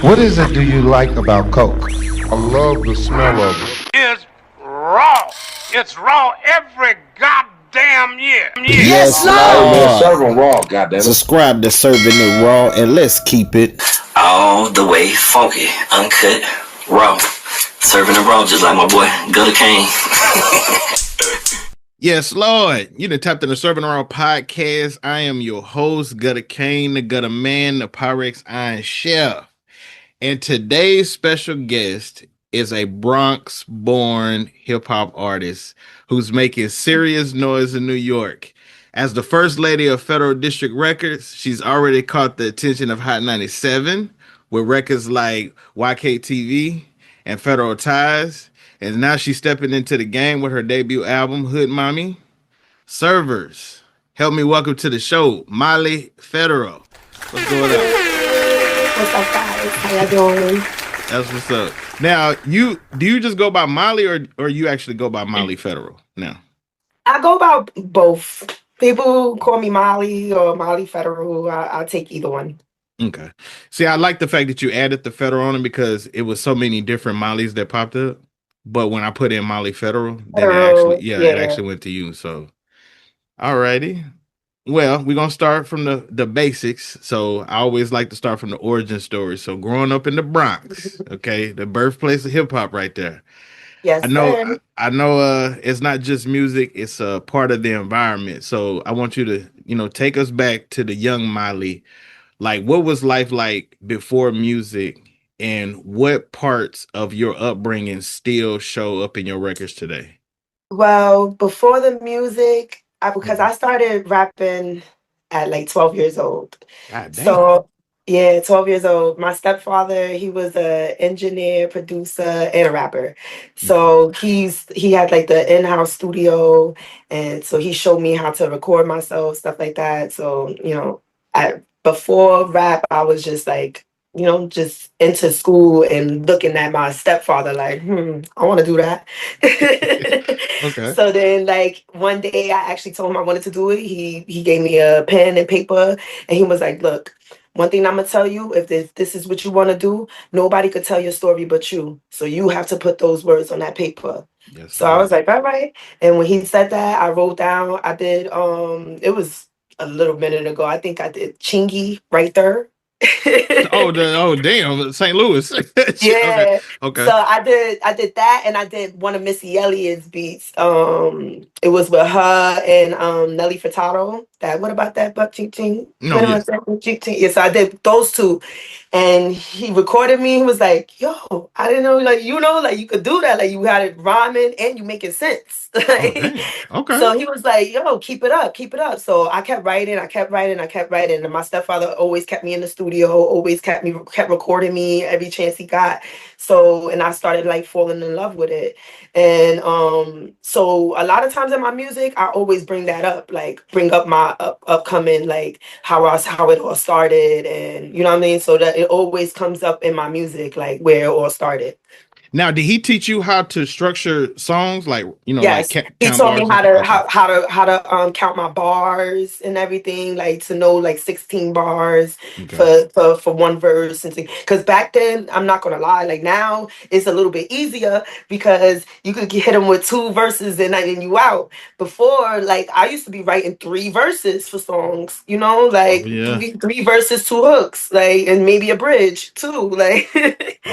What is it do you like about Coke? I love the smell of it. It's raw. It's raw every goddamn year. Yes, Lord. Serving raw, goddamn. Subscribe to Serving It Raw, and let's keep it all the way funky, uncut, raw. Serving it raw just like my boy Gutter Kane. Yes, Lord. You done tapped in the CIRV'N IT RAW Podcast. I am your host, Gutter Kane, the Gutter Man, the Pyrex Iron Chef. And today's special guest is a Bronx-born hip-hop artist who's making serious noise in New York. As the first lady of Federal District Records, she's already caught the attention of Hot 97 with records like YKTV and Federal Ties. And now she's stepping into the game with her debut album, Hood Mami. Servers, help me welcome to the show, Molly Federal. What's going on? What's up, guys? How y'all doing? That's what's up. Now, do you just go by Molly or you actually go by Molly Federal now? I go by both. People call me Molly or Molly Federal. I'll take either one. Okay. See, I like the fact that you added the Federal on it because it was so many different Mollys that popped up. But when I put in Molly Federal, then it actually went to you. So, alrighty. Well, we're going to start from the basics. So I always like to start from the origin story. So growing up in the Bronx, okay, the birthplace of hip hop right there. Yes, I know it's not just music, it's a part of the environment. So I want you to, take us back to the young Molly. Like, what was life like before music? And what parts of your upbringing still show up in your records today? Well, before the music, because I started rapping at like 12 years old. God damn. So, yeah, 12 years old. My stepfather, he was an engineer, producer, and a rapper. So he had like the in-house studio. And so he showed me how to record myself, stuff like that. So, before rap, I was just like, just into school and looking at my stepfather like, I want to do that. Okay. So then, like, one day I actually told him I wanted to do it. He gave me a pen and paper, and he was like, look, one thing I'm going to tell you, if this is what you want to do, nobody could tell your story but you. So you have to put those words on that paper. Yes, so I was like, all right. And when he said that, I wrote down, I did, it was a little minute ago, I think I did Chingy right there. Damn, St. Louis. Yeah. Okay. So I did that, and I did one of Missy Elliott's beats. It was with her and Nelly Furtado. What about that buck ching ching? No, yes. Yeah, so I did those two, and he recorded me. He was like, "Yo, I didn't know, like you could do that. Like you had it rhyming and you making sense." Okay. So he was like, "Yo, keep it up." So I kept writing, and my stepfather always kept me in the studio, always kept recording me every chance he got. So, and I started like falling in love with it. And so a lot of times in my music, I always bring that up, like bring up my upcoming, like how it all started, and you know what I mean? So that it always comes up in my music, like where it all started. Now, did he teach you how to structure songs? Like, yes, like he taught me how to count my bars and everything, like to know like 16 bars for one verse, and because back then, I'm not gonna lie, like now it's a little bit easier because you could hit them with 2 verses and you out. Before, like I used to be writing 3 verses for songs, like 3 verses, 2 hooks, like, and maybe a bridge too, like.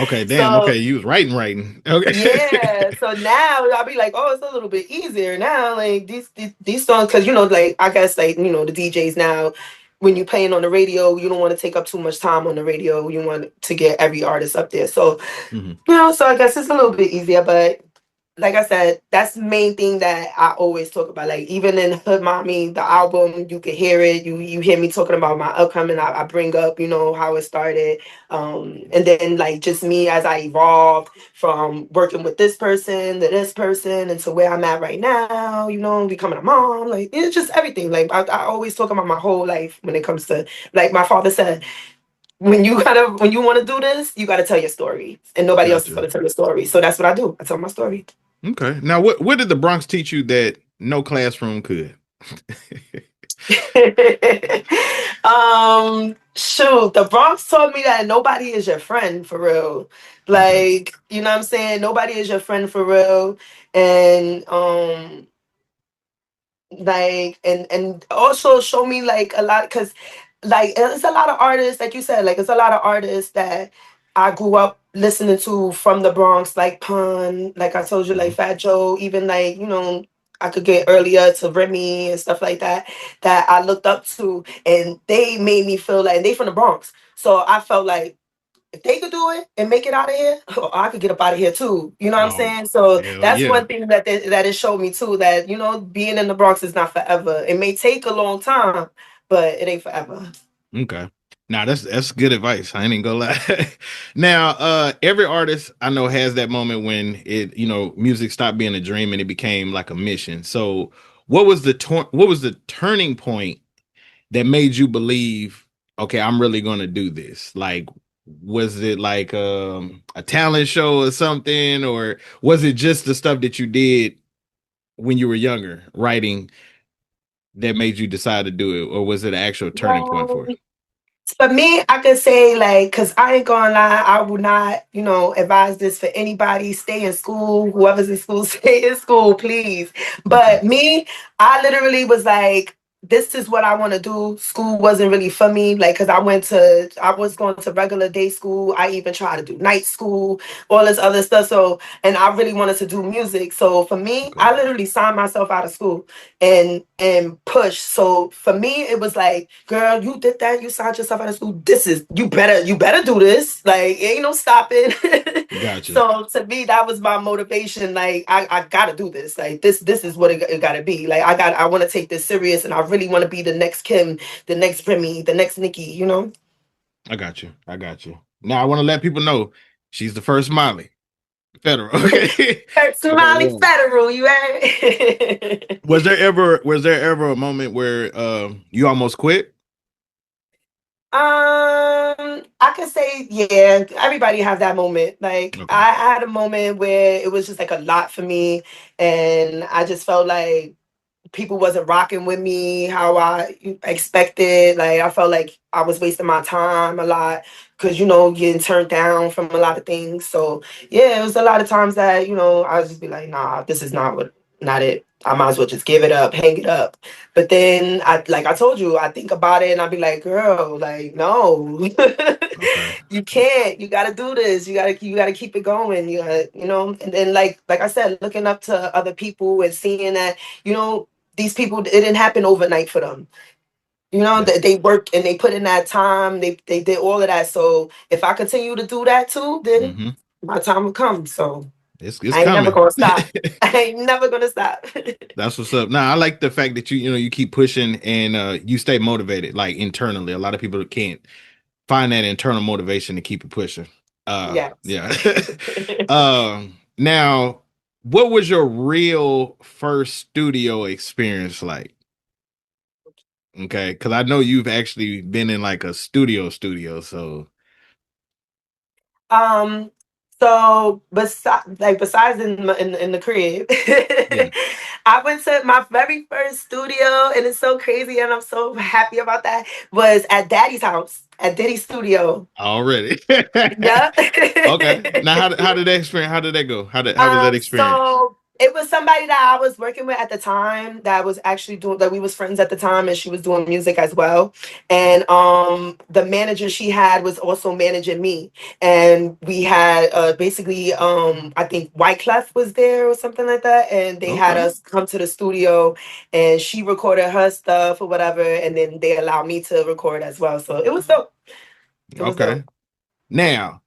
Okay, damn. Okay, you was writing. Okay. Yeah. So now I'll be like, oh, it's a little bit easier now. Like these songs, because like I guess like the DJs now, when you're playing on the radio, you don't want to take up too much time on the radio. You want to get every artist up there. So so I guess it's a little bit easier, but. Like I said, that's the main thing that I always talk about. Like even in Hood Mami, the album, you can hear it. You hear me talking about my upcoming. I bring up, how it started, and then like just me as I evolved from working with this person to this person, and to where I'm at right now. Becoming a mom. Like it's just everything. Like I always talk about my whole life when it comes to, like my father said. When you want to do this, you got to tell your story, and nobody else is going to tell your story. So that's what I do. I tell my story. Okay. Now, what did the Bronx teach you that no classroom could? Shoot, the Bronx taught me that nobody is your friend for real. Okay. Like, you know what I'm saying? Nobody is your friend for real. And like and also show me like a lot, because like it's a lot of artists, like you said, like it's a lot of artists that I grew up listening to from the Bronx, like Pun, like I told you, like Mhm. Fat Joe, even like, you know, I could get earlier to Remy and stuff like that, that I looked up to, and they made me feel like, and they from the Bronx, so I felt like if they could do it and make it out of here, I could get up out of here too. You know what I'm Oh, saying? So hell that's yeah. one thing that that it showed me too. That, you know, being in the Bronx is not forever. It may take a long time, but it ain't forever. Okay. Now that's good advice. I ain't even gonna lie. Now, every artist I know has that moment when it, music stopped being a dream and it became like a mission. So, what was the turning point that made you believe, okay, I'm really gonna do this? Like, was it like a talent show or something, or was it just the stuff that you did when you were younger, writing, that made you decide to do it, or was it an actual turning point for Well, you? for me, I could say like, cause I ain't gonna lie, I would not, you know, advise this for anybody. Stay in school. Whoever's in school, stay in school, please. Okay. But me, I literally was like, this is what I want to do. School wasn't really for me, like, cause I was going to regular day school. I even tried to do night school, all this other stuff. So, and I really wanted to do music. So for me, Okay. I literally signed myself out of school and push. So for me, it was like, girl, you did that. You signed yourself out of school. This is, you better do this. Like, ain't no stopping. Gotcha. So to me, that was my motivation. Like, I gotta do this. Like, this is what it gotta be. Like, I want to take this serious, and I really want to be the next Kim, the next Remy, the next Nikki. You know. I got you. I got you. Now I want to let people know she's the first Molly Federal. Okay. Somali Federal, you heard? Was there ever a moment where you almost quit? I could say, yeah, everybody has that moment. Like, Okay. I had a moment where it was just like a lot for me, and I just felt like people wasn't rocking with me how I expected. Like, I felt like I was wasting my time a lot because, you know, getting turned down from a lot of things. So yeah, it was a lot of times that, you know, I would just be like, nah, this is not it. I might as well just give it up, hang it up. But then like I told you, I think about it and I'd be like, girl, like, no, Okay. you can't. You gotta do this. You gotta keep it going. You gotta, you know, and then like I said, looking up to other people and seeing that, you know, these people, it didn't happen overnight for them. You know, Yeah. they worked and they put in that time, they did all of that. So if I continue to do that too, then Mm-hmm. my time will come. So It's I ain't never coming. gonna stop. I ain't never gonna stop. That's what's up. Now I like the fact that you keep pushing and you stay motivated, like internally. A lot of people can't find that internal motivation to keep it pushing. Yes. Yeah. Now, what was your real first studio experience like? Okay, because I know you've actually been in like a studio. So Um, so besides in the crib, yeah, I went to my very first studio, and it's so crazy, and I'm so happy about that. Was at Daddy's house, at Diddy's studio. already. Yeah. Okay. Now, how did that experience? How did that go? How was that experience? So it was somebody that I was working with at the time that was actually doing, that we was friends at the time, and she was doing music as well. And the manager she had was also managing me. And we had basically I think Wyclef was there or something like that. And they had Okay. us come to the studio and she recorded her stuff or whatever, and then they allowed me to record as well. So it was dope. It was dope. Okay. Now,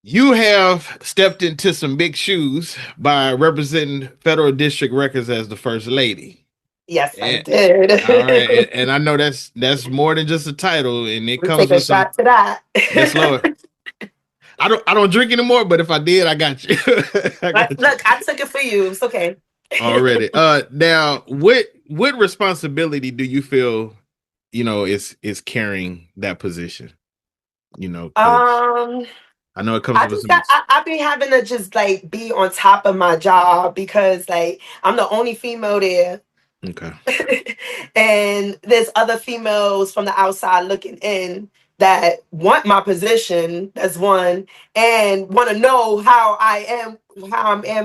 you have stepped into some big shoes by representing Federal District Records as the first lady. Yes, I And, did. all right, and I know that's more than just a title, and it We comes take a with some. shot to that. Yes, Lord. I don't drink anymore, but if I did, I got you. I But got you look, I took it for you. It's okay. already. Now, what responsibility do you feel is carrying that position? Because Um, I know it comes I with just some. got I be having to just like be on top of my job because like I'm the only female there. Okay. And there's other females from the outside looking in that want my position. That's one, and want to know how I am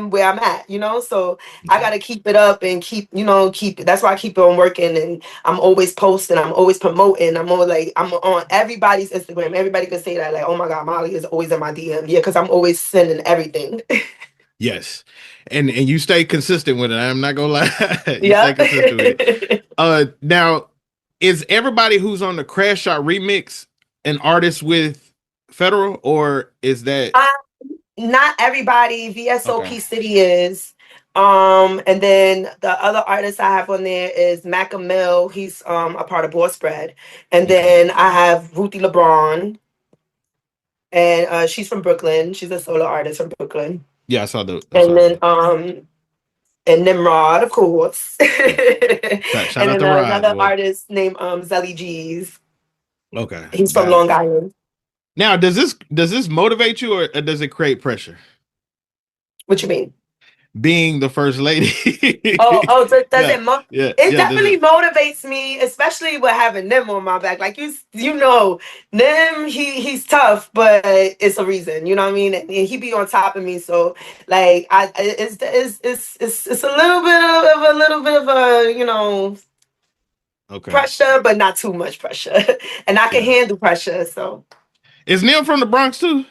where I'm at. So I got to keep it up and keep it. That's why I keep on working, and I'm always posting. I'm always promoting. I'm always like, I'm on everybody's Instagram. Everybody could say that, like, oh my God, Molly is always in my DM. Yeah, because I'm always sending everything. Yes. And you stay consistent with it. I'm not gonna lie. You Yeah. stay consistent with it. Now, is everybody who's on the Crash Shot remix an artist with Federal, or is that Not everybody. VSOP okay? City is. And then the other artist I have on there is Macamil. He's a part of Boss Spread. And Okay. then I have Ruthie LeBron. And she's from Brooklyn. She's a solo artist from Brooklyn. Yeah, I saw the. And then and Nimrod, of course. Shout And out then to Rod, another boy. artist named Zelly G's. Okay. He's from got Long it. Island. Now, does this motivate you, or does it create pressure? What you mean? Being the first lady. Does it It definitely motivates me, especially with having Nim on my back. Like Nim, he's tough, but it's a reason, you know what I mean? And he be on top of me, so like it's a little bit of a okay. pressure, but not too much pressure. And I can handle pressure. So is Nim from the Bronx too?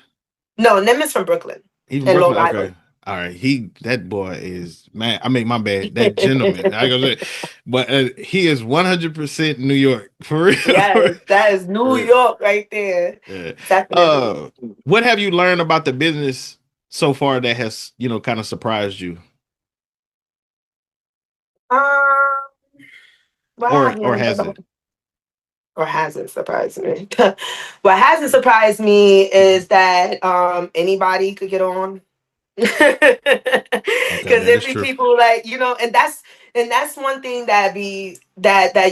No, Nim is from Brooklyn. He's from Brooklyn. Okay. All right, that boy is, man. I mean, my bad. That gentleman, I go say, but he is 100% New York for real. Yes, that is New York right there. Yeah. Definitely. What have you learned about the business so far that has kind of surprised you? Or has it? Or hasn't surprised me? What hasn't surprised me is that anybody could get on. Because there be people like, and that's one thing that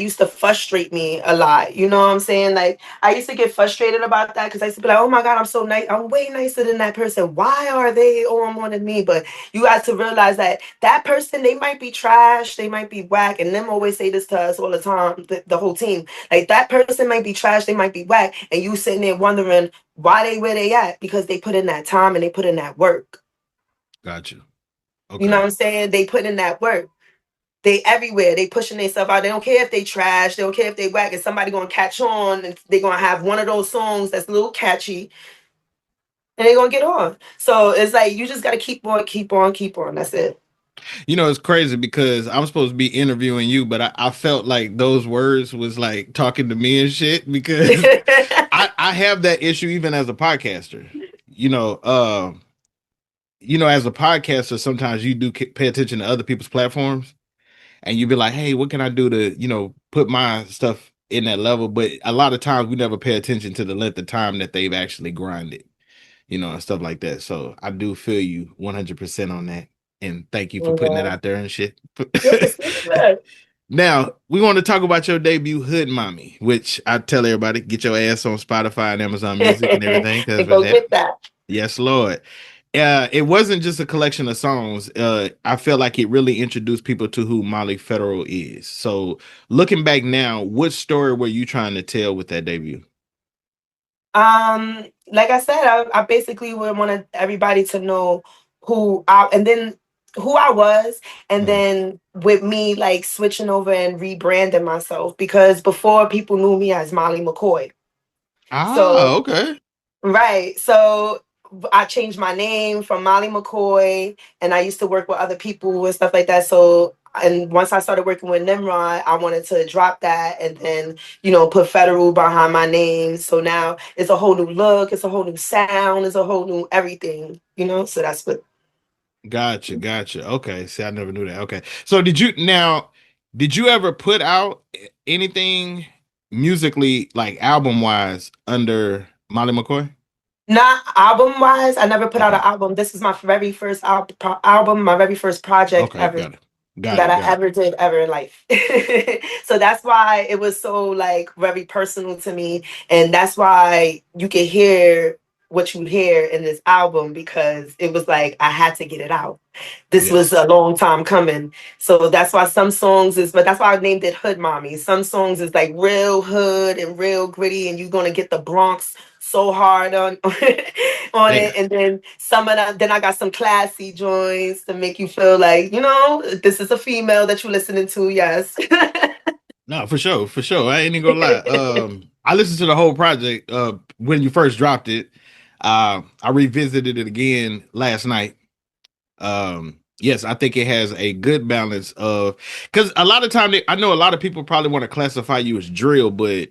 used to frustrate me a lot. You know what I'm saying? Like, I used to get frustrated about that because I used to be like, oh my God, I'm so nice. I'm way nicer than that person. Why are they on more than me? But you got to realize that person, they might be trash, they might be whack. And them always say this to us all the time, the whole team. Like, that person might be trash, they might be whack. And you sitting there wondering why they where they at, because they put in that time and they put in that work. Got you. Okay. You know what I'm saying? They put in that work. They everywhere. They pushing themselves out. They don't care if they trash. They don't care if they whack. If somebody gonna catch on, and they're gonna have one of those songs that's a little catchy, and they're gonna get on. So it's like you just gotta keep on. That's it. It's crazy because I'm supposed to be interviewing you, but I felt like those words was like talking to me and shit because I have that issue even as a podcaster. As a podcaster, sometimes you do pay attention to other people's platforms and you be like, hey, what can I do to, put my stuff in that level? But a lot of times we never pay attention to the length of time that they've actually grinded, and stuff like that. So I do feel you 100% on that. And thank you for putting that out there and shit. Now, we want to talk about your debut, Hood Mami, which I tell everybody, get your ass on Spotify and Amazon Music and everything. Go get that. Yes, Lord. It wasn't just a collection of songs. I feel like it really introduced people to who Molly Federal is. So looking back now, what story were you trying to tell with that debut? Like I said, I basically wanted everybody to know who I was, and then with me like switching over and rebranding myself, because before people knew me as Molly McCoy. Okay. Right. So I changed my name from Molly McCoy, and I used to work with other people and stuff like that. So, and once I started working with Nimrod, I wanted to drop that and then, put Federal behind my name. So now it's a whole new look, it's a whole new sound, it's a whole new everything, so that's what. Gotcha. Okay. See, I never knew that. Okay. So did you ever put out anything musically, like album wise, under Molly McCoy? Not album wise. I never put out an album. This is my very first album, my very first project ever. That I ever did ever in life. So that's why it was so like very personal to me. And that's why you can hear what you hear in this album because it was like I had to get it out. This was Yes. a long time coming. So that's why some songs is, but that's why I named it Hood Mami. Some songs is like real hood and real gritty, and you're gonna get the Bronx so hard on on Damn. it. And then some of that, then I got some classy joints to make you feel like, you know, this is a female that you're listening to, yes. No, for sure, for sure. I ain't even gonna lie. I listened to the whole project when you first dropped it. I revisited it again last night. Yes, I think it has a good balance of, because a lot of time I know a lot of people probably want to classify you as drill, but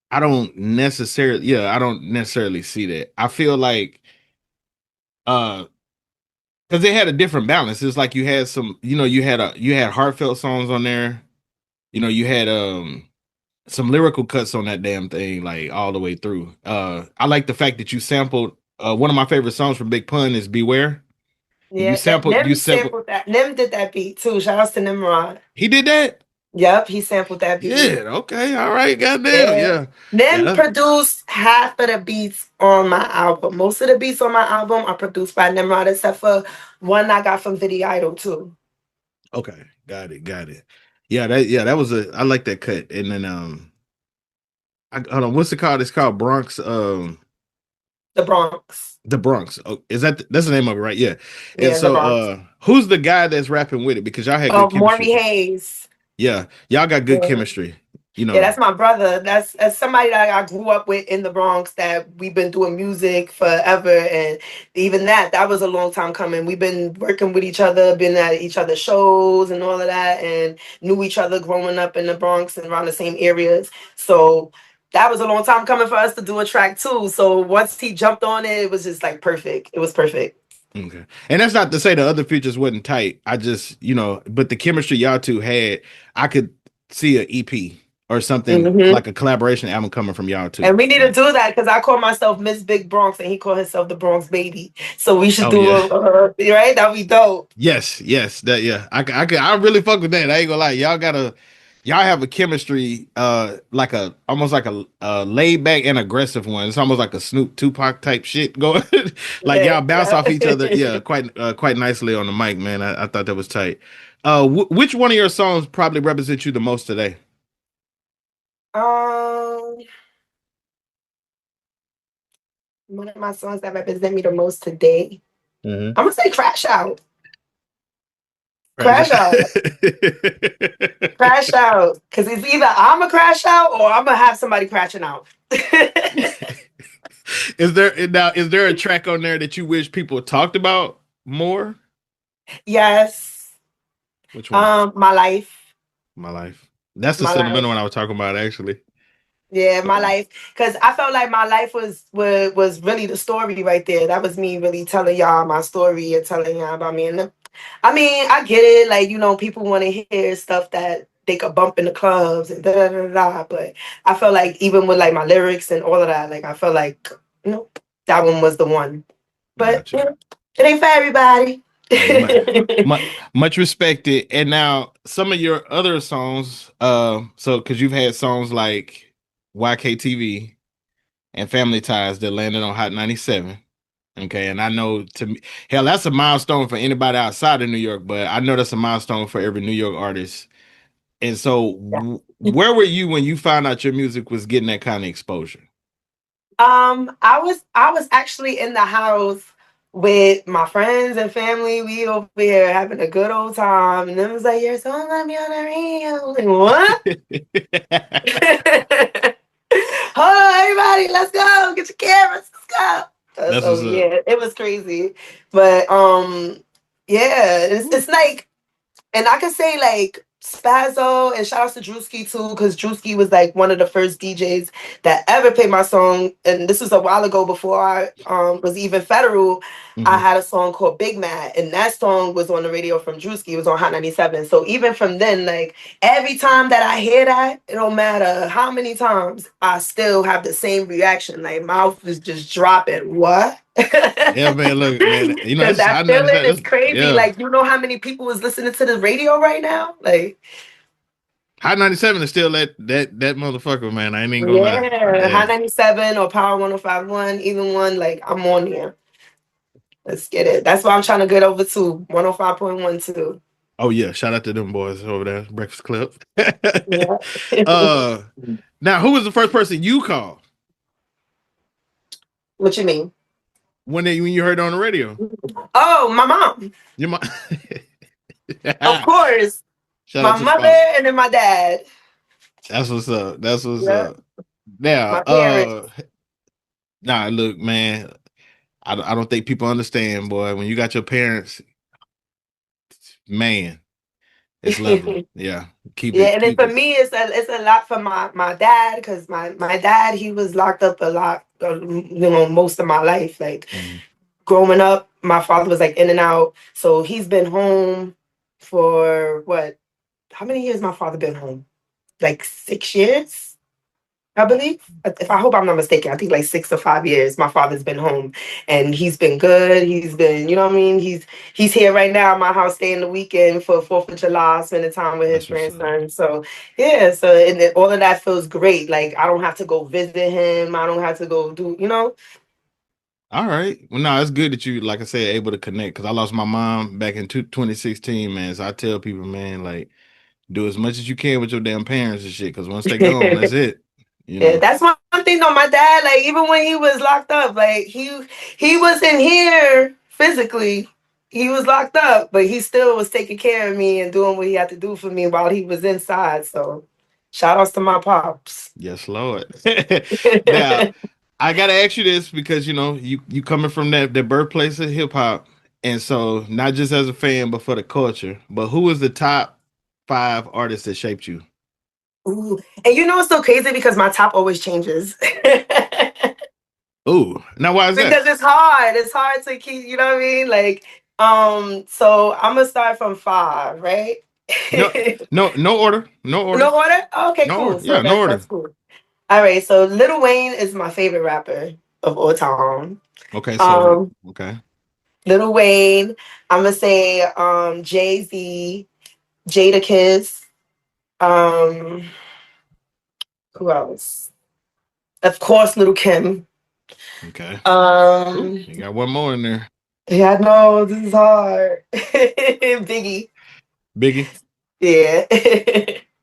I don't necessarily, I don't necessarily see that. I feel like because they had a different balance. It's like you had some, you had heartfelt songs on there. You had some lyrical cuts on that damn thing, like all the way through. I like the fact that you sampled one of my favorite songs from Big Pun is Beware. You Yeah, that sampled, Nem sampled that. Nem did that beat too. Shout out to Nimrod. he did that? Yep, he sampled that beat. Yeah, okay, all right, goddamn, Yeah. yeah. Nem Yeah. produced half of the beats on my album. Most of the beats on my album are produced by Nimrod, except for one I got from Video Idol too. Okay, got it. Yeah, that was I like that cut. And then hold on, what's it called? It's called Bronx, The Bronx. the Bronx. Oh, that's the name of it, right? Yeah. And Yeah, the so Bronx. who's the guy that's rapping with it? Because y'all had good Maury chemistry. Hayes. Yeah, y'all got good Yeah. chemistry. Yeah, that's my brother. That's somebody that I grew up with in the Bronx that we've been doing music forever. And even that was a long time coming. We've been working with each other, been at each other's shows and all of that, and knew each other growing up in the Bronx and around the same areas. So that was a long time coming for us to do a track too. So once he jumped on it, it was just like perfect. It was perfect. Okay. And that's not to say the other features wasn't tight. I just, but the chemistry y'all two had, I could see an EP or something like a collaboration album coming from y'all two. And we need to do that because I call myself Miss Big Bronx and he called himself the Bronx Baby. So we should do right? That'd be dope. Yes. That, yeah. I really fuck with that. I ain't gonna lie. Y'all have a chemistry, like almost like a laid back and aggressive one. It's almost like a Snoop Tupac type shit going. Like y'all bounce off each other, quite nicely on the mic, man. I thought that was tight. Which one of your songs probably represents you the most today? One of my songs that represent me the most today. I'm gonna say Crash Out. Crash Out. Crash Out. Because it's either I'm a crash out or I'm gonna have somebody crashing out. Is there a track on there that you wish people talked about more? Yes. Which one? My Life. My Life. That's the sentimental one I was talking about, actually. Yeah, My Life. Because I felt like My Life was really the story right there. That was me really telling y'all my story and telling y'all about me. And I mean, I get it. Like, people want to hear stuff that they could bump in the clubs and da-da-da-da. But I felt like even with like my lyrics and all of that, like I felt like, that one was the one. But it ain't for everybody. Much respected. And now some of your other songs, because you've had songs like YKTV and Family Ties that landed on Hot 97. Okay, and I know hell, that's a milestone for anybody outside of New York, but I know that's a milestone for every New York artist. And so, where were you when you found out your music was getting that kind of exposure? I was actually in the house with my friends and family. We over here having a good old time, and then it was like, "Your song let me on the radio." Like, what? Hold on, everybody, let's go. Get your cameras, let's go. Yeah, it was crazy, but yeah, it's like, and I can say like Spazzo and shout out to Drewski too, because Drewski was like one of the first DJs that ever played my song, and this was a while ago before I was even federal. I had a song called Big Mad, and that song was on the radio from Drewski. It was on Hot 97. So even from then, like every time that I hear that, it don't matter how many times, I still have the same reaction. Like mouth is just dropping. What? Yeah, man, look, man. That feeling is crazy. Yeah. Like, how many people is listening to the radio right now? Like, Hot 97 is still that motherfucker, man. I ain't even gonna lie. Yeah, Yeah. Hot 97 or Power 105.1, either one, like I'm on there. Let's get it. That's why I'm trying to get over to 105.1 too. Oh yeah, shout out to them boys over there, Breakfast Club. Yeah. Now who was the first person you called What you mean? when you heard it on the radio? Oh, my mom. Your mom. Of course. Shout My out to the mother mom. and then my dad. That's what's up. That's what's Yeah. up. Now, My parents. nah, look, man. I don't think people understand, boy. When you got your parents, man, it's lovely. Yeah, keep Yeah, it. and then Keep for it. me, it's a lot for my dad because my dad, he was locked up a lot, most of my life. Like Mhm. growing up, my father was like in and out, so he's been home for what? How many years my father been home? Like 6 years, I believe. If I hope I'm not mistaken, I think like 6 or 5 years. My father's been home, and he's been good. He's been, you know what I mean. He's here right now at my house, staying the weekend for 4th of July, spending time with his That's what's up. grandson. So yeah, so and all of that feels great. Like I don't have to go visit him. I don't have to go do, you know. All right. Well, no, it's good that you, like I said, able to connect. Because I lost my mom back in 2016, man. So I tell people, man, like, do as much as you can with your damn parents and shit. Because once they gone, that's it. You Yeah, know. that's one thing though. My dad, like even when he was locked up, like he wasn't here physically. He was locked up, but he still was taking care of me and doing what he had to do for me while he was inside. So, shout outs to my pops. Yes, Lord. Now, I gotta ask you this because you coming from that birthplace of hip hop, and so not just as a fan, but for the culture. But who was the top 5 artists that shaped you? Ooh. And you know it's so crazy because my top always changes. Ooh, now why is that? Because it's hard. It's hard to keep, you know what I mean? Like, so I'm gonna start from 5, right? No, no order, no order, No order? Okay, no cool. order. So Yeah, no that's order. cool. All right, so Lil Wayne is my favorite rapper of all time. Okay, so Um, okay, Lil Wayne, I'm gonna say Jay-Z, Jada Kiss, um, who else? Of course, Little Kim. okay. Ooh, Um, you got one more in there. yeah, I know this is hard. Biggie, Biggie, yeah.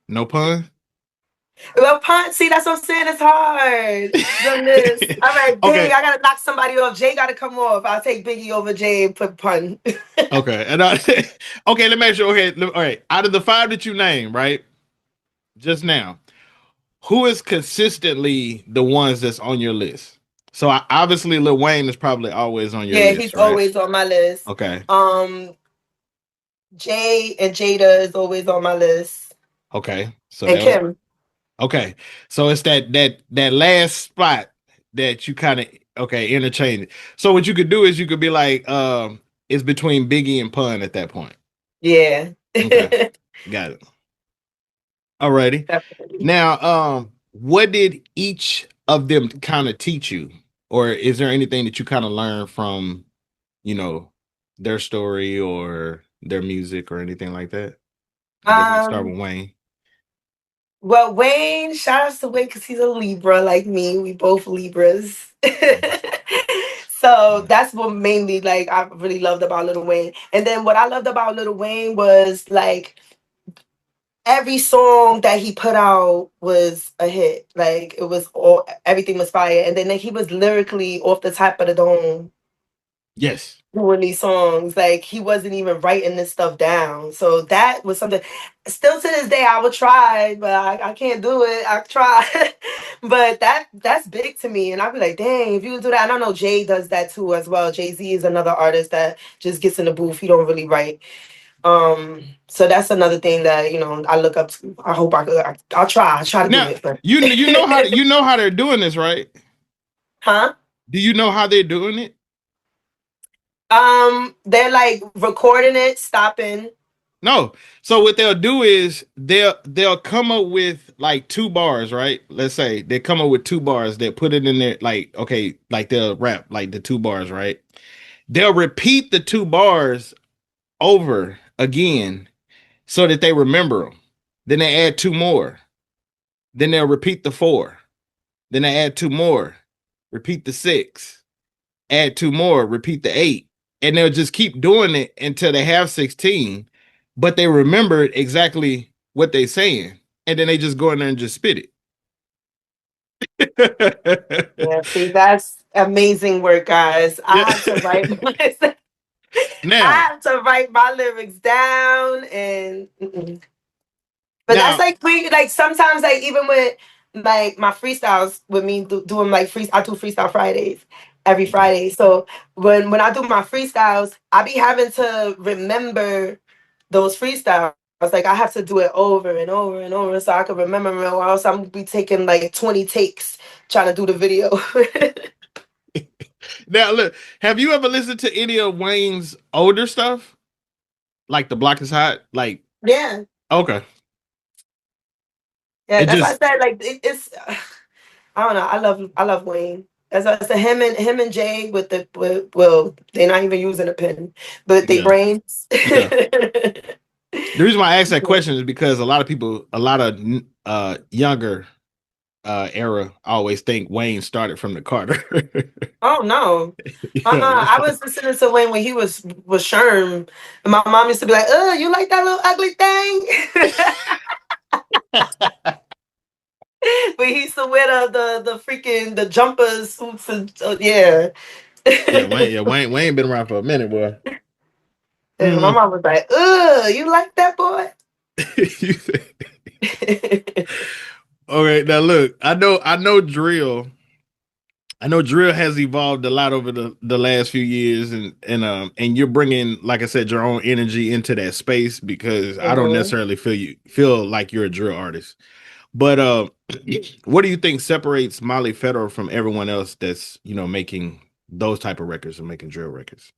no pun. Well, pun. See, that's what I'm saying. It's hard. The list. All right, dang. Okay, I gotta knock somebody off. Jay gotta come off. I'll take Biggie over Jay and put pun. okay, and okay. Let me make sure. Okay, all right. Out of the 5 that you named, right, just now, who is consistently the ones that's on your list? So obviously, Lil Wayne is probably always on your Yeah, list, he's right? always on my list. Okay, Jay and Jada is always on my list, okay. So and that was Kim. okay. So it's that last spot that you kind of interchange it. So what you could do is you could be like, it's between Biggie and Pun at that point. Yeah. Okay, got it. Alrighty. Definitely. Now, what did each of them kind of teach you, or is there anything that you kind of learned from, you know, their story or their music or anything like that? I guess we can start with Um, Wayne. well, Wayne, shout out to Wayne because he's a Libra like me. We both Libras. So Mhm. that's what mainly like I really loved about Lil Wayne. And then what I loved about Lil Wayne was like every song that he put out was a hit. Like it was all everything was fire. And then like, he was lyrically off the top of the dome Yes. doing these songs. Like he wasn't even writing this stuff down. So that was something. Still to this day, I would try, but I can't do it. I try, but that's big to me. And I'd be like, dang, if you do that. And I know Jay does that too as well. Jay-Z is another artist that just gets in the booth. He don't really write. So that's another thing that I look up to. I hope I could. I'll try. I try to do Now it, but you know how they're doing this, right? huh? Do you know how they're doing it? They're like recording it, stopping. No. So what they'll do is they'll come up with like 2 bars, right? Let's say they come up with 2 bars. They put it in there, like okay, like they'll rap like the 2 bars, right? They'll repeat the 2 bars over again so that they remember them. Then they add 2 more. Then they'll repeat the 4. Then they add 2 more, repeat the 6, add 2 more, repeat the 8. And they'll just keep doing it until they have 16, but they remember exactly what they're saying. And then they just go in there and just spit it. Yeah, see, that's amazing work, guys. I had to write I Now, had to write my lyrics down and but now, that's like sometimes like even with like my freestyles with me doing like I do freestyle Fridays every okay, Friday. So when I do my freestyles, I be having to remember those freestyles. Like I have to do it over and over and over so I can remember them, or else I'm gonna be taking like 20 takes trying to do the video. now look, have you ever listened to any of Wayne's older stuff? Like The Block is Hot? Like, Yeah. okay. Yeah, It that's why I just, said like it's I don't know. I love Wayne. As I said, him and Jay with well, they're not even using a pen, but they yeah, brains. yeah. The reason why I asked that question is because a lot of people, a lot of younger era always think Wayne started from the Carter. Oh no. Yeah. I was listening to Wayne when he was Sherm, and my mom used to be like, you like that little ugly thing?" But he used to wear the freaking the jumper suits and yeah. Wayne been around for a minute, boy. And my mom was like, you like that boy? All right, now look, I know drill. I know drill has evolved a lot over the last few years, and you're bringing, like I said, your own energy into that space because I don't Mhm. necessarily feel like you're a drill artist. But what do you think separates Molly Federer from everyone else that's making those type of records and making drill records?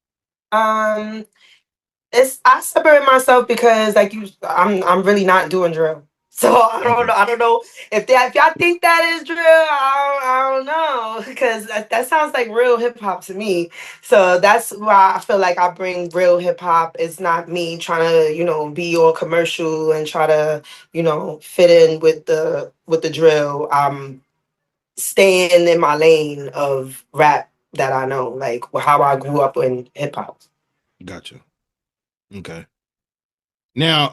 Um, it's I separate myself because like I'm really not doing drill. So Okay, I don't know if y'all think that is drill. I don't know because that sounds like real hip hop to me. So that's why I feel like I bring real hip hop. It's not me trying to be all commercial and try to fit in with the drill. I'm staying in my lane of rap that I know, like how I grew up in hip hop. gotcha. Okay. Now,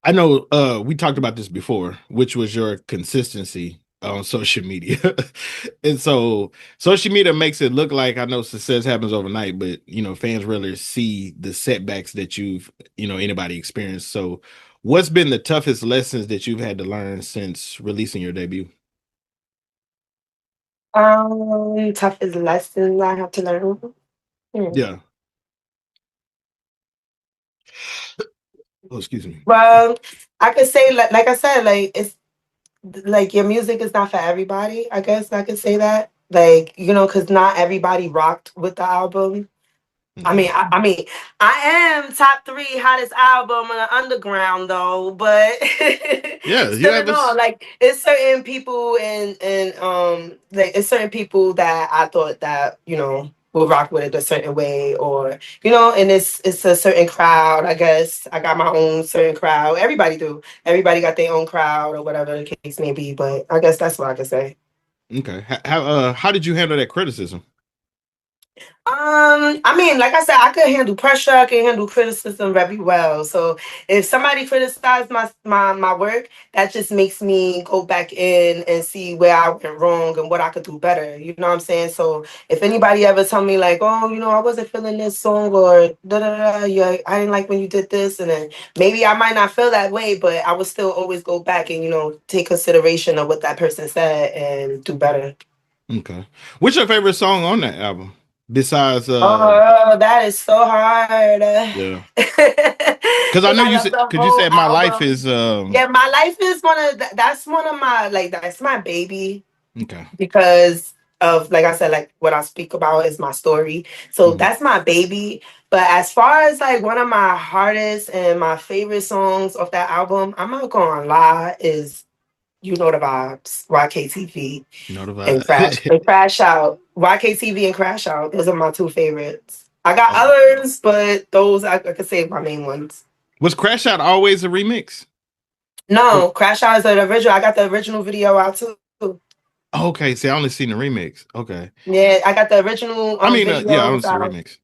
I know we talked about this before, which was your consistency on social media. And so social media makes it look like, I know success happens overnight, but fans really see the setbacks that anybody experienced. So what's been the toughest lessons that you've had to learn since releasing your debut? Toughest lesson I have to learn. Hmm. Yeah. Oh, excuse me. Well, I could say like I said, like it's like your music is not for everybody. I guess I could say that, like because not everybody rocked with the album. Okay. I mean, I am top 3 hottest album in the underground though, but Yeah, you still have in all, like it's certain people and like it's certain people that I thought that will rock with it a certain way, or and it's a certain crowd. I guess I got my own certain crowd. Everybody do. Everybody got their own crowd or whatever the case may be. But I guess that's what I can say. okay. How did you handle that criticism? I mean, like I said, I can handle pressure. I can handle criticism very well. So if somebody criticized my work, that just makes me go back in and see where I went wrong and what I could do better. You know what I'm saying? So if anybody ever tell me like, oh, I wasn't feeling this song or da da da, yeah, I didn't like when you did this, and then maybe I might not feel that way, but I would still always go back and take consideration of what that person said and do better. Okay. What's your favorite song on that album? Besides Oh, that is so hard. yeah. Because I Because know I love the because you whole said My Life album. is Yeah, my life is that's one of my like that's my baby okay. because of like I said, like what I speak about is my story. So Mhm. that's my baby. But as far as like one of my hardest and my favorite songs of that album, I'm not gonna lie, is You Know the Vibes, YKTV No and divide. Crash Out. YKTV and Crash Out. Those are my 2 favorites. I got Oh, others, but those I could say my main ones. Was Crash Out always a remix? No, Crash Out is the original. I got the original video out too. Okay, see, I only seen the remix. Okay. Yeah, I got the original Yeah, I only videos see the out. remix.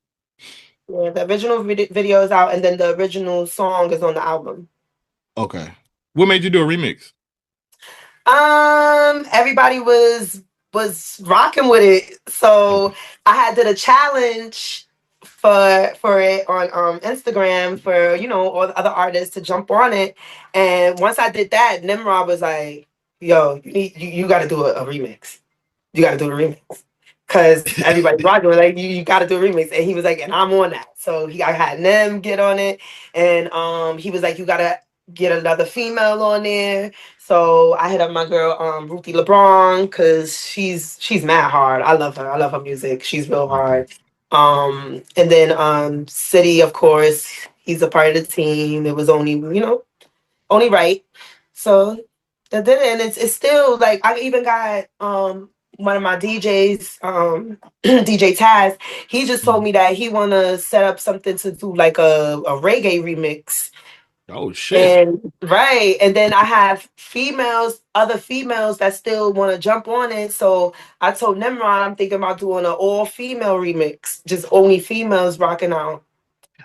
Yeah, the original video is out, and then the original song is on the album. Okay. What made you do a remix? Everybody was rocking with it, so I did a challenge for it on Instagram for all the other artists to jump on it, and once I did that, Nimrod was like, "Yo, you got to do a remix. You got to do a remix." Because everybody's rocking, like you got to do a remix, and he was like, and I'm on that. So I had Nem get on it, and he was like, you gotta get another female on there. So I hit up my girl Ruthie LeBron because she's mad hard. I love her. I love her music. She's real hard. And then City, of course, he's a part of the team. It was only right. So that did it, and it's still like I even got one of my DJs, DJ Taz, he just told me that he wanna set up something to do like a reggae remix. Oh shit. And right. And then I have other females that still want to jump on it. So I told Nimrod I'm thinking about doing an all-female remix, just only females rocking out.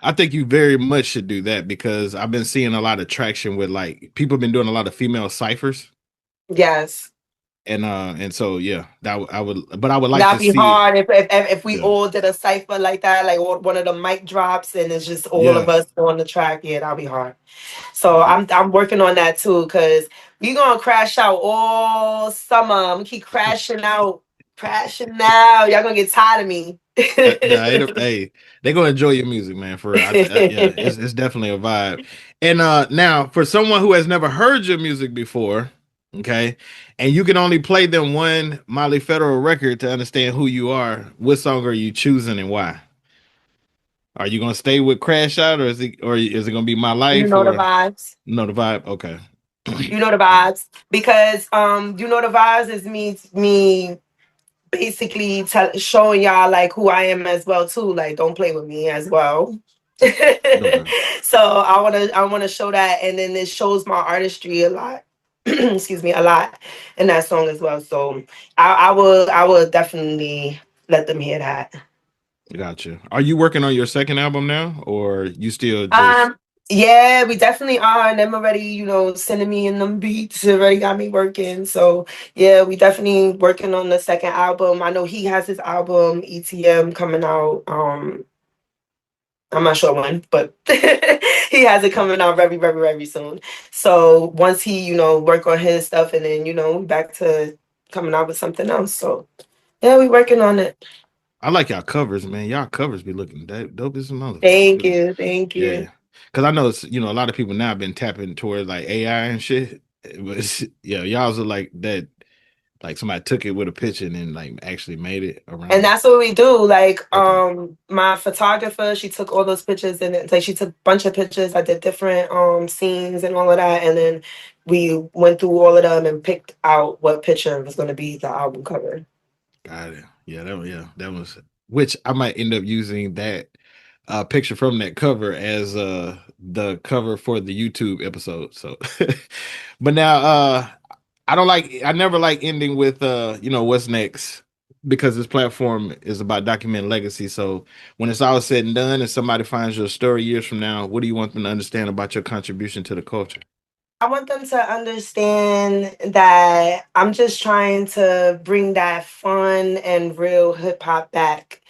I think you very much should do that because I've been seeing a lot of traction with like people have been doing a lot of female ciphers. Yes. And so yeah, I would like That'd to be see hard if we Yeah. all did a cipher like that, like one of the mic drops, and it's just all of us on the track. Yeah, that'd be hard. So I'm working on that too, because we gonna crash out all summer. I'm gonna keep crashing out. Y'all gonna get tired of me. Hey, they're gonna enjoy your music, man. For real. Yeah, it's definitely a vibe. And now for someone who has never heard your music before, okay, and you can only play them one Molly Federal record to understand who you are, what song are you choosing and why? Are you gonna stay with Crash Out, or is it gonna be My Life? You know the vibes. No, the vibe. Okay. You know the vibes, because you know the vibes is me basically showing y'all like who I am as well too. Like, don't play with me as well. So I wanna show that, and then it shows my artistry a lot. Excuse me, a lot in that song as well. So I will definitely let them hear that. Gotcha. Are you working on your second album now, or you still just? Yeah, we definitely are, and them already, sending me in them beats. Already got me working. So yeah, we definitely working on the second album. I know he has his album ETM coming out. I'm not sure when, but he has it coming out very, very, very soon. So once he, work on his stuff, and then back to coming out with something else. So yeah, we working on it. I like y'all covers, man. Y'all covers be looking dope as a mother. Thank you. Yeah, because I know it's a lot of people now have been tapping towards like AI and shit. But yeah, y'all's are like that. Like somebody took it with a picture and then like actually made it around. And that's what we do. Like, my photographer, she took all those pictures, and like she took a bunch of pictures. I did different scenes and all of that, and then we went through all of them and picked out what picture was going to be the album cover. Got it. Yeah, that was which I might end up using that picture from that cover as the cover for the YouTube episode. So, but now I never like ending with what's next, because this platform is about documenting legacy. So when it's all said and done and somebody finds your story years from now, what do you want them to understand about your contribution to the culture? I want them to understand that I'm just trying to bring that fun and real hip hop back.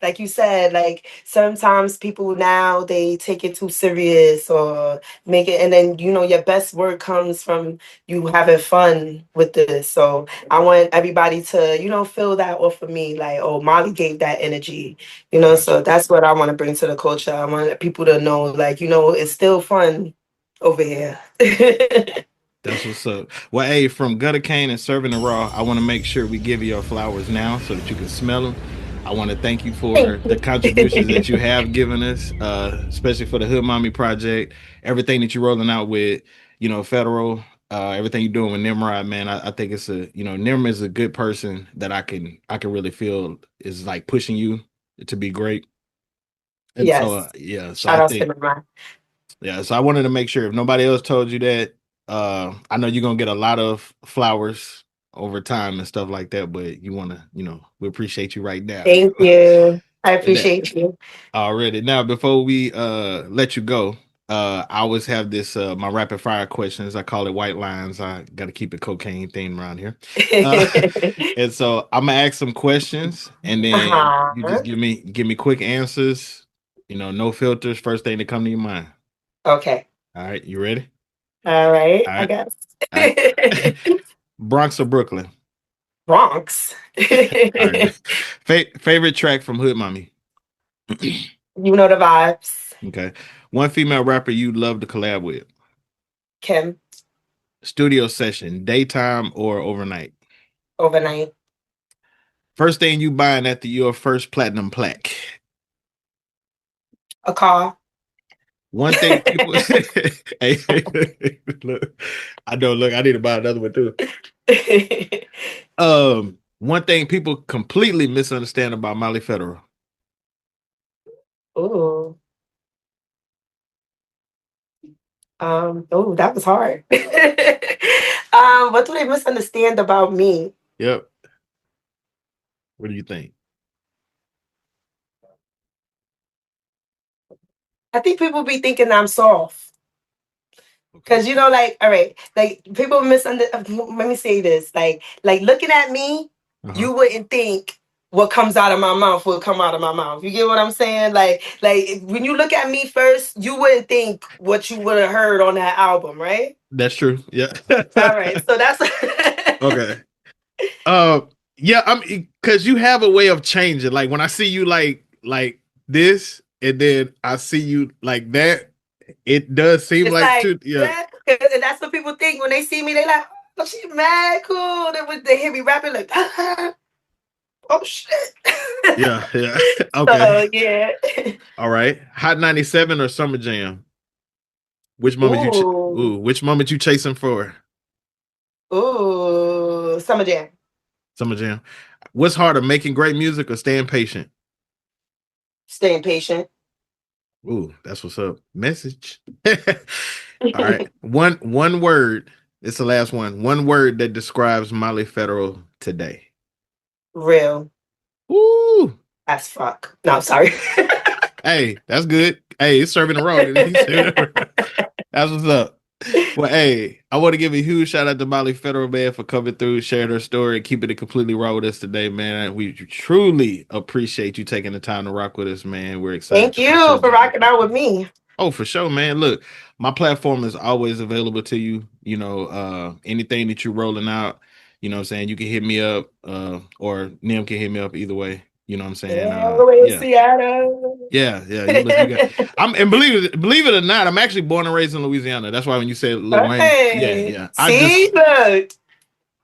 Like you said, like sometimes people now they take it too serious or make it, and then your best work comes from you having fun with this. So I want everybody to feel that off of me, like, oh, Molly gave that energy, So that's what I want to bring to the culture. I want people to know, like, it's still fun over here. That's what's up. Well, hey, from Gutter Kane and CIRV'N IT RAW, I want to make sure we give you your flowers now so that you can smell them. I want to thank you for the contributions that you have given us, especially for the Hood Mami project, everything that you're rolling out with, Federal, everything you're doing with Nimrod, man. I think it's Nim is a good person that I can really feel is like pushing you to be great. And so Yes. yeah, so Shout I out to think my so I wanted to make sure if nobody else told you that, I know you're gonna get a lot of flowers over time and stuff like that, but you wanna, we appreciate you right now. Thank you. I And that appreciate you. already. Now before we let you go, I always have this my rapid fire questions. I call it white lines. I gotta keep it cocaine theme around here. Uh, and so I'm gonna ask some questions and then you Uh-huh. just give me quick answers, no filters, first thing that come to your mind. Okay. All right, you ready? All right. All I right, guess. all right. Bronx or Brooklyn? Bronx. All right. Favorite track from Hood Mami? You know the vibes. Okay. One female rapper you'd love to collab with? Kim. Studio session, daytime or overnight? Overnight. First thing you buying after your first platinum plaque? A car. One thing people hey, look, I know, look, I need to buy another one too. One thing people completely misunderstand about Molly Federal. Ooh. Oh, that was hard. What do they misunderstand about me? Yep. What do you think? I think people be thinking I'm soft. Because like, all right, like people misunderstand. Let me say this, like looking at me, you wouldn't think what comes out of my mouth will come out of my mouth. You get what I'm saying? Like when you look at me first, you wouldn't think what you would have heard on that album, right? That's true. Yeah. All right, so that's okay. Yeah, I'm because you have a way of changing. Like when I see you like this, and then I see you like that, it does seem it's like like, too. Yeah. and that's what people think when they see me. They like, oh, she mad cool. They hear me rapping like, oh shit. Yeah. Yeah. Okay. So yeah. All right. Hot 97 or Summer Jam? Which moment Ooh. which moment you chasing for? Ooh, Summer Jam. Summer Jam. What's harder, making great music or staying patient? Staying patient. Ooh, that's what's up. Message. All right. One word. It's the last one. One word that describes Molly Federal today. Real. Ooh. As fuck. No, I'm sorry. Hey, that's good. Hey, it's serving the road. That's what's up. Well, hey, I want to give a huge shout out to Molly Federal, man, for coming through, sharing her story, and keeping it completely raw with us today, man. We truly appreciate you taking the time to rock with us, man. We're excited. Thank you for rocking out with me. Oh, for sure, man. Look, my platform is always available to you. Anything that you're rolling out, you know what I'm saying? You can hit me up, or Nim can hit me up either way. You know what I'm saying? Yeah, all the way in Seattle. Yeah. And believe it or not, I'm actually born and raised in Louisiana. That's why when you said Lil Wayne, yeah. Look.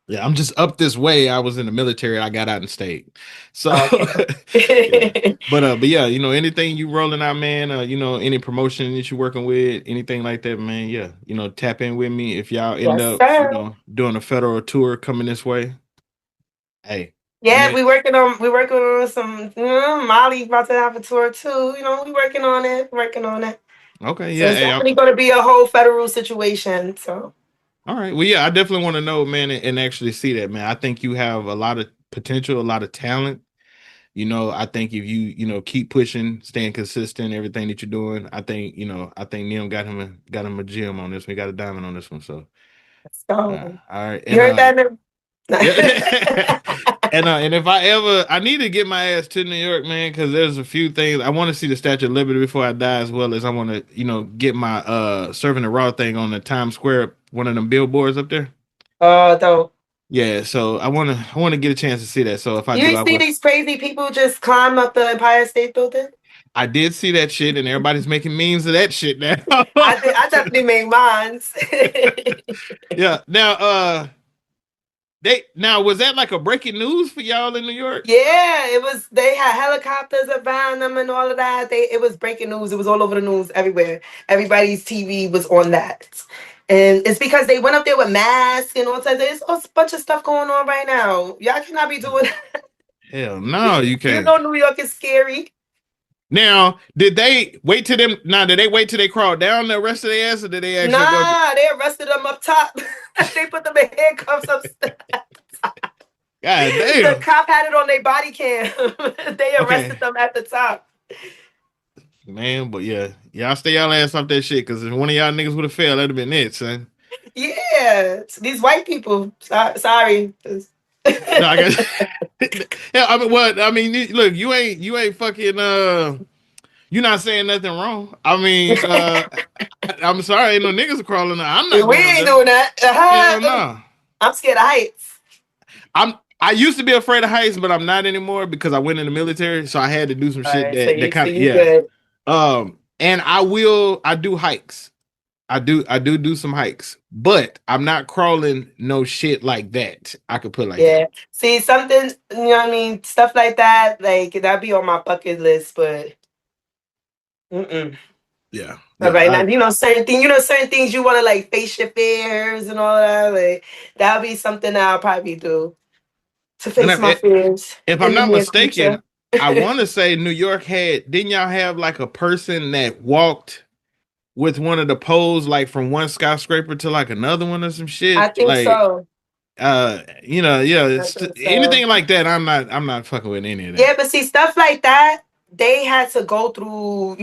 Yeah, I'm just up this way. I was in the military. I got out and stayed. So, okay. but yeah, anything you rolling out, man. Any promotion that you working with, anything like that, man. Yeah, tap in with me if y'all end up, doing a federal tour coming this way. Hey. Yeah, we working on some. Molly about to have a tour too. We working on it. Okay, yeah. So it's definitely going to be a whole federal situation. So. All right. Well, yeah, I definitely want to know, man, and actually see that, man. I think you have a lot of potential, a lot of talent. I think if you keep pushing, staying consistent, everything that you're doing, I think Neil got him a gem on this one. He got a diamond on this one. So let's go. All right. You heard that? And if I need to get my ass to New York, man, because there's a few things. I want to see the Statue of Liberty before I die, as well as I want to, get my CIRV'N IT RAW thing on the Times Square, one of them billboards up there. Dope. Yeah, so I want to get a chance to see that. So if I see these crazy people just climb up the Empire State Building? I did see that shit, and everybody's making memes of that shit now. I definitely made mine. Yeah. Now, was that like a breaking news for y'all in New York? Yeah, it was. They had helicopters around them and all of that. It was breaking news. It was all over the news everywhere. Everybody's TV was on that. And it's because they went up there with masks and all types. There's a bunch of stuff going on right now. Y'all cannot be doing that. Hell no, you can't. New York is scary. Now, did they wait till them? Now, did they wait till they crawled down the rest of their ass, or did they actually go? They arrested them up top. They put them in handcuffs upstairs. God The damn. cop had it on their body cam. They arrested them at the top. Man, but yeah, y'all stay y'all ass off that shit, because if one of y'all niggas would have failed, that'd have been it, son. Yeah, these white people. Sorry. No, I guess. Yeah, I mean, what? I mean, look, you ain't fucking. You're not saying nothing wrong. I mean, I'm sorry, ain't no niggas crawling. I'm not. We ain't doing that. Hell no. I'm scared of heights. I used to be afraid of heights, but I'm not anymore because I went in the military, so I had to do some shit that kind of good. And I do hikes. I do some hikes, but I'm not crawling no shit like that. I could put like that. See, something, you know what I mean? Stuff like that, like that'd be on my bucket list, but Yeah. But right now, certain things you want to like face your fears and all that. Like that'll be something that I'll probably do to face my fears. If I'm not mistaken, I want to say New York didn't y'all have like a person that walked with one of the poles, like from one skyscraper to like another one or some shit? I think so. Anything like that, I'm not fucking with any of that. Yeah, but see, stuff like that, they had to go through,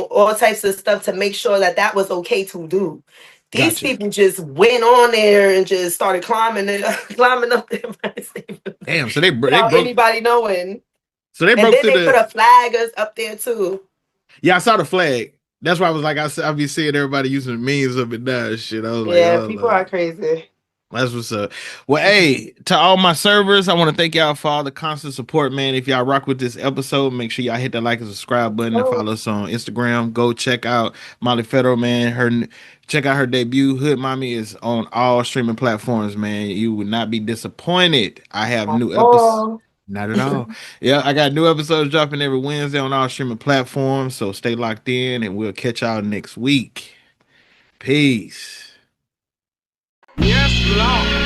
all types of stuff to make sure that was okay to do. These people just went on there and just started climbing up there. Damn, so they broke anybody knowing. So they broke through. And then they put a flag up there too. Yeah, I saw the flag. That's why I was like, I be seeing everybody using memes of it now and shit. I was like, people are crazy. That's what's up. Well, hey, to all my servers, I want to thank y'all for all the constant support, man. If y'all rock with this episode, make sure y'all hit that like and subscribe button and follow us on Instagram. Go check out Molly Federal, man. Check out her debut. Hood Mami is on all streaming platforms, man. You would not be disappointed. I have new episodes. Not at all. Yeah, I got new episodes dropping every Wednesday on all streaming platforms. So stay locked in and we'll catch y'all next week. Peace. Yes, Lord.